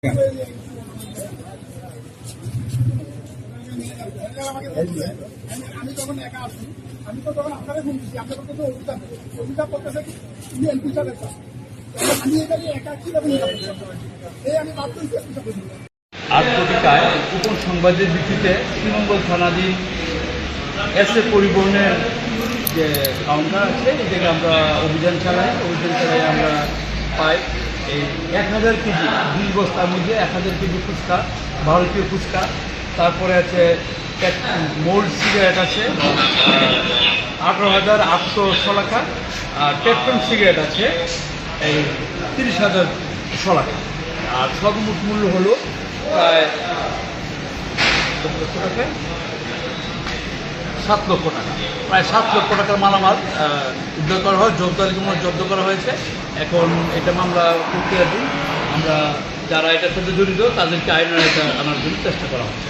আমি যখন একা আসি, আমি তো তখন আপনারা ফোন দিচ্ছি, আপনার তো অভিযোগ করতেছে তুমি এমপি সাহেবের কাছে আমি এটা একা কি আমি বাধ্য হয়েছি। আত্মটিকায় গোপন সংবাদের ভিত্তিতে শ্রীমঙ্গল থানাধীন এসএ পরিবহনের যে কাউন্টার আছে এই থেকে আমরা অভিযান চালাই আমরা পাই এই 1000 কেজি 20 বস্তার মধ্যে 1000 কেজি ফুচকা, ভারতীয় ফুচকা, তারপরে আছে মোল্ড সিগারেট আছে 18,800 টাকা, আর পেট্রোল সিগারেট আছে এই 30,000 টাকা, আর সর্বমোট মূল্য হলো প্রায় 7 লক্ষ টাকা, প্রায় 7 লক্ষ টাকার মালামাল উদ্ধার করা হয়, জব্দ করা হয়েছে। এখন এটা মামলা প্রক্রিয়াধীন, আমরা যারা এটার সাথে জড়িত তাদেরকে আইনের আওতায় আনার জন্য চেষ্টা করা হচ্ছে।